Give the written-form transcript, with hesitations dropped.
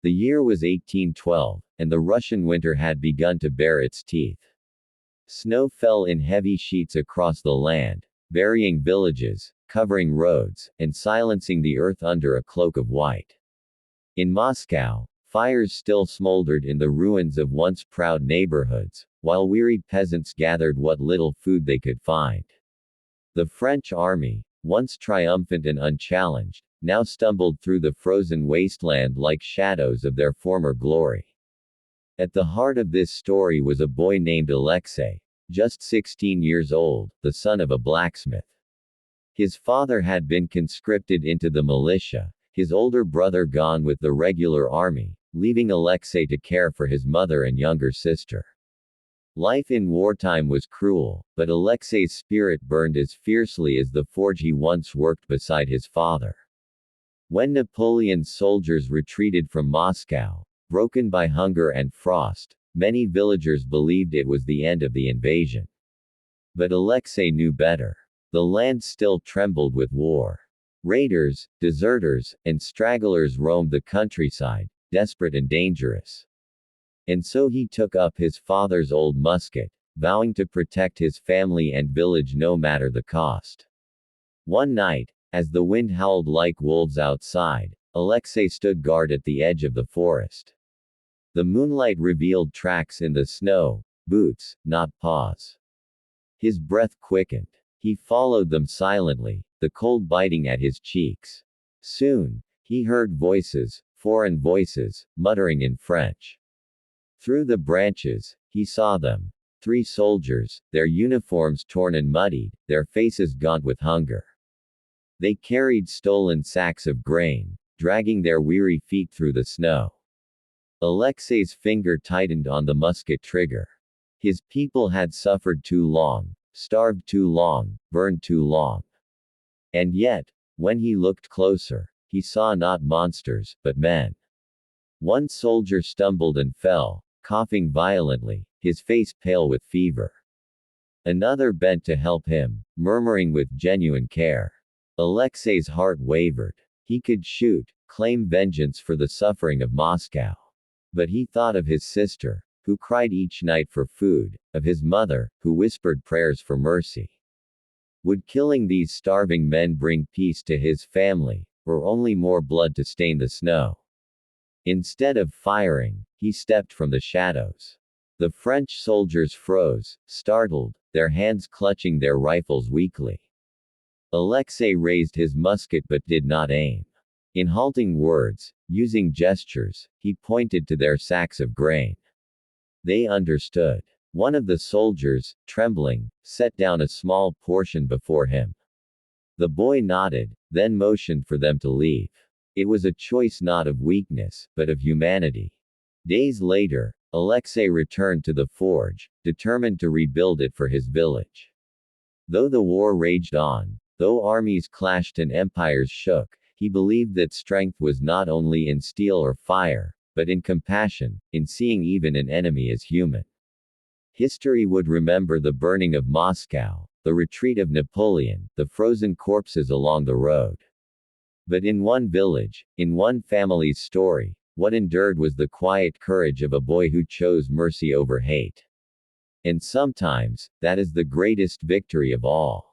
The year was 1812, and the Russian winter had begun to bare its teeth. Snow fell in heavy sheets across the land, burying villages, covering roads, and silencing the earth under a cloak of white. In Moscow, fires still smoldered in the ruins of once proud neighborhoods, while wearied peasants gathered what little food they could find. The French army, once triumphant and unchallenged, now stumbled through the frozen wasteland like shadows of their former glory. At the heart of this story was a boy named Alexei, just 16 years old, the son of a blacksmith. His father had been conscripted into the militia, his older brother gone with the regular army, leaving Alexei to care for his mother and younger sister. Life in wartime was cruel, but Alexei's spirit burned as fiercely as the forge he once worked beside his father. When Napoleon's soldiers retreated from Moscow, broken by hunger and frost, many villagers believed it was the end of the invasion. But Alexei knew better. The land still trembled with war. Raiders, deserters, and stragglers roamed the countryside, desperate and dangerous. And so he took up his father's old musket, vowing to protect his family and village no matter the cost. One night, as the wind howled like wolves outside, Alexei stood guard at the edge of the forest. The moonlight revealed tracks in the snow, boots, not paws. His breath quickened. He followed them silently, the cold biting at his cheeks. Soon, he heard voices, foreign voices, muttering in French. Through the branches, he saw them. 3 soldiers, their uniforms torn and muddied, their faces gaunt with hunger. They carried stolen sacks of grain, dragging their weary feet through the snow. Alexei's finger tightened on the musket trigger. His people had suffered too long, starved too long, burned too long. And yet, when he looked closer, he saw not monsters, but men. One soldier stumbled and fell, coughing violently, his face pale with fever. Another bent to help him, murmuring with genuine care. Alexei's heart wavered. He could shoot, claim vengeance for the suffering of Moscow. But he thought of his sister, who cried each night for food, of his mother, who whispered prayers for mercy. Would killing these starving men bring peace to his family, or only more blood to stain the snow? Instead of firing, he stepped from the shadows. The French soldiers froze, startled, their hands clutching their rifles weakly. Alexei raised his musket but did not aim. In halting words, using gestures, he pointed to their sacks of grain. They understood. One of the soldiers, trembling, set down a small portion before him. The boy nodded, then motioned for them to leave. It was a choice not of weakness, but of humanity. Days later, Alexei returned to the forge, determined to rebuild it for his village. Though the war raged on, though armies clashed and empires shook, he believed that strength was not only in steel or fire, but in compassion, in seeing even an enemy as human. History would remember the burning of Moscow, the retreat of Napoleon, the frozen corpses along the road. But in one village, in one family's story, what endured was the quiet courage of a boy who chose mercy over hate. And sometimes, that is the greatest victory of all.